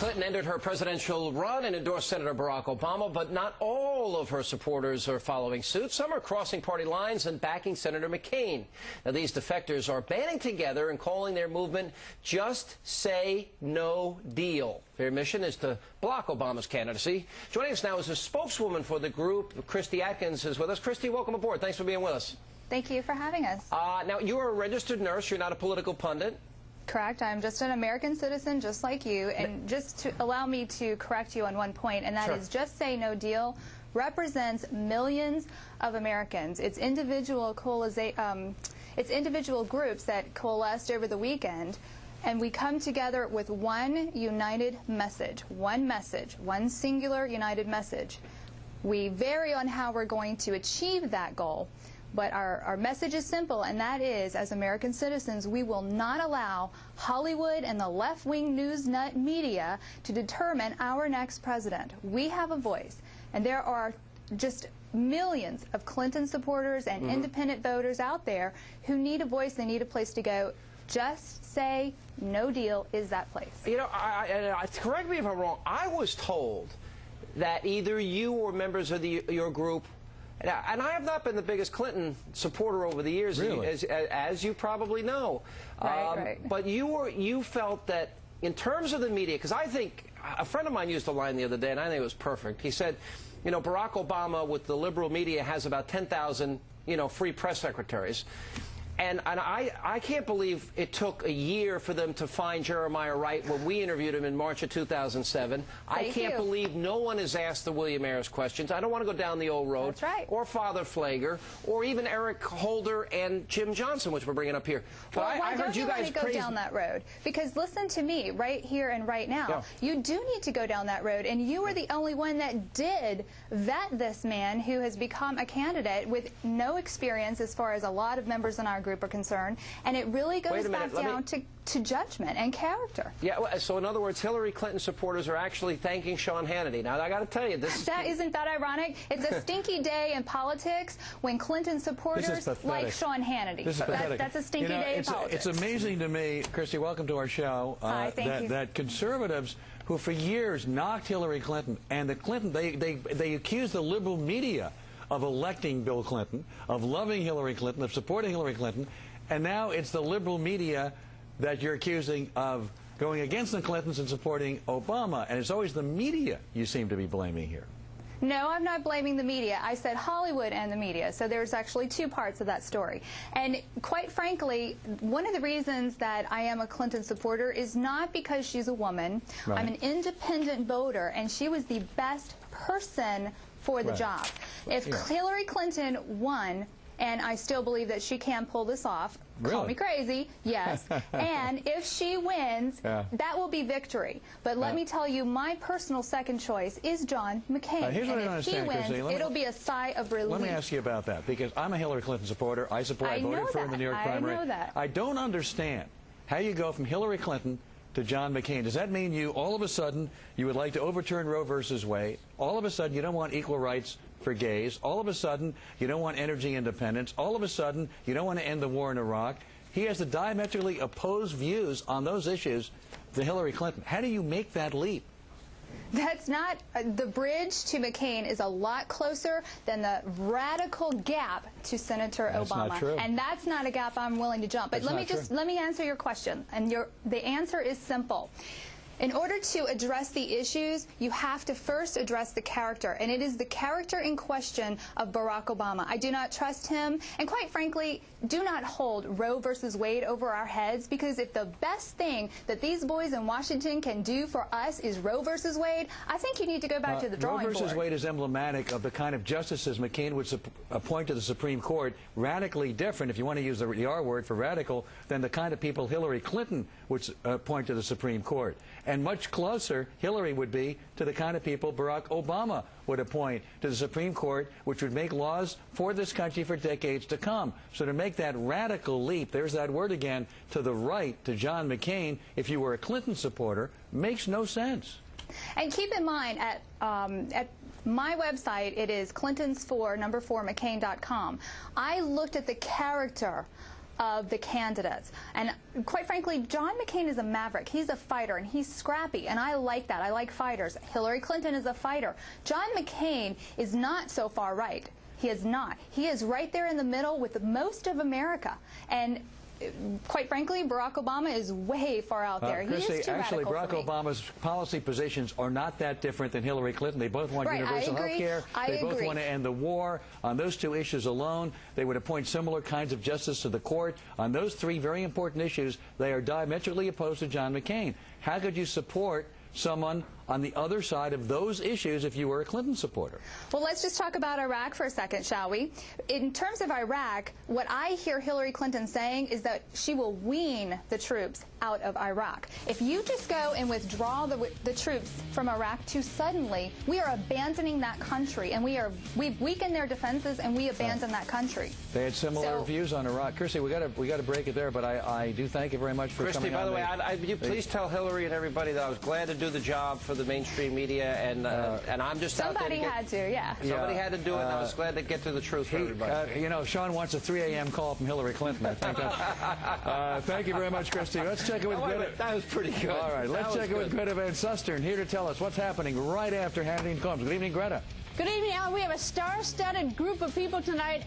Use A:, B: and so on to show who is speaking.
A: Clinton ended her presidential run and endorsed Senator Barack Obama, but not all of her supporters are following suit. Some are crossing party lines and backing Senator McCain. Now, these defectors are banding together and calling their movement Just Say No Deal. Their mission is to block Obama's candidacy. Joining us now is a spokeswoman for the group. Christy Atkins is with us. Christy, welcome aboard. Thanks for being with us.
B: Thank you for having us.
A: Now, you are a registered nurse. You're not a political pundit.
B: Correct. I'm just an American citizen just like you. And just to allow me to correct you on one point, and that is Just Say No Deal represents millions of Americans. It's individual groups that coalesced over the weekend, and we come together with one united message, one singular united message. We vary on how we're going to achieve that goal. But our message is simple, and that is, as American citizens, we will not allow Hollywood and the left-wing news nut media to determine our next president. We have a voice, and there are just millions of Clinton supporters and independent voters out there who need a voice. They need a place to go. Just Say No Deal is that place.
A: You know, correct me if I'm wrong, I was told that either you or members of your group, and I have not been the biggest Clinton supporter over the years,
C: really?
A: as you probably know.
B: Right.
A: But you felt that in terms of the media, because I think a friend of mine used a line the other day, and I think it was perfect. He said, you know, Barack Obama with the liberal media has about 10,000, free press secretaries. And I can't believe it took a year for them to find Jeremiah Wright when we interviewed him in March of 2007. I can't believe no one has asked the William Ayers questions. I don't want to go down the old road.
B: That's right.
A: Or Father Flagler, or even Eric Holder and Jim Johnson, which we're bringing up here. But
B: well,
A: I heard you guys
B: go down that road? Because listen to me, right here and right now. Yeah. You do need to go down that road, and you were the only one that did vet this man who has become a candidate with no experience as far as a lot of members in our group are concerned, and it really goes back down to judgment and character.
A: Yeah, well, so in other words, Hillary Clinton supporters are actually thanking Sean Hannity. Now, I got to tell you,
B: isn't that ironic? It's a stinky day in politics when Clinton supporters like Sean Hannity.
C: This is pathetic.
B: That's a stinky day in politics.
C: It's amazing to me, Christy, welcome to our show,
B: Hi, thank you.
C: that conservatives who for years knocked Hillary Clinton, and they accused the liberal media of electing Bill Clinton, of loving Hillary Clinton, of supporting Hillary Clinton, and now it's the liberal media that you're accusing of going against the Clintons and supporting Obama. And it's always the media you seem to be blaming here.
B: No, I'm not blaming the media. I said Hollywood and the media. So there's actually two parts of that story. And quite frankly, one of the reasons that I am a Clinton supporter is not because she's a woman.
C: Right.
B: I'm an independent voter, and she was the best person for the job. If Hillary Clinton won, and I still believe that she can pull this off.
C: Really?
B: Call me crazy, yes. And if she wins, that will be victory. But let me tell you, my personal second choice is John McCain.
C: Here's what
B: and
C: I
B: if he wins, it'll be a sigh of relief.
C: Let me ask you about that, because I'm a Hillary Clinton supporter. I voted for her in the New York primary.
B: I know that.
C: I don't understand how you go from Hillary Clinton to John McCain. Does that mean all of a sudden, you would like to overturn Roe versus Wade? All of a sudden, you don't want equal rights for gays? All of a sudden, you don't want energy independence? All of a sudden, you don't want to end the war in Iraq? He has the diametrically opposed views on those issues to Hillary Clinton. How do you make that leap?
B: That's not, the bridge to McCain is a lot closer than the radical gap to Senator Obama.
C: Not true.
B: And that's not a gap I'm willing to jump. But let me answer your question. And the answer is simple. In order to address the issues, you have to first address the character, and it is the character in question of Barack Obama. I do not trust him, and quite frankly, do not hold Roe versus Wade over our heads, because if the best thing that these boys in Washington can do for us is Roe versus Wade, I think you need to go back to the drawing board.
C: Roe versus Wade is emblematic of the kind of justices McCain would appoint to the Supreme Court, radically different, if you want to use the R word for radical, than the kind of people Hillary Clinton would appoint to the Supreme Court. And much closer, Hillary would be to the kind of people Barack Obama would appoint to the Supreme Court, which would make laws for this country for decades to come. So to make that radical leap, there's that word again, to the right, to John McCain, if you were a Clinton supporter, makes no sense.
B: And keep in mind, at my website, it is Clintons4, number 4, McCain.com. I looked at the character of the candidates. And quite frankly, John McCain is a maverick. He's a fighter, and he's scrappy, and I like that. I like fighters. Hillary Clinton is a fighter. John McCain is not so far right. He is not. He is right there in the middle with most of America. And quite frankly, Barack Obama is way far out there. He
C: Christy,
B: is too
C: actually,
B: radical
C: Barack
B: for me.
C: Obama's policy positions are not that different than Hillary Clinton. They both want
B: Right,
C: universal
B: I agree.
C: health care. They both
B: agree.
C: want to end the war. On those two issues alone, they would appoint similar kinds of justice to the court. On those three very important issues, they are diametrically opposed to John McCain. How could you support someone on the other side of those issues if you were a Clinton supporter?
B: Well, let's just talk about Iraq for a second, shall we? In terms of Iraq, what I hear Hillary Clinton saying is that she will wean the troops out of Iraq. If you just go and withdraw the troops from Iraq too suddenly, we are abandoning that country, and we've weakened their defenses, and we abandon that country.
C: They had similar
B: So-
C: views on Iraq. Christy, we got to break it there, but I do thank you very much for
A: Christy,
C: coming
A: by
C: on.
A: the way, you please tell Hillary and everybody that I was glad to do the job for the mainstream media, and I'm just out there
B: Somebody
A: to get,
B: had to, yeah.
A: Somebody had to do it, and I was glad to get to the truth for everybody.
C: You know, Sean wants a 3 a.m. call from Hillary Clinton. I think that's, thank you very much, Christy. Let's check it with Greta.
A: That was pretty good.
C: All right, let's check it with
A: good.
C: Greta Van Susteren, here to tell us what's happening right after Hannity and Combs. Good evening, Greta.
D: Good evening, Alan. We have a star-studded group of people tonight.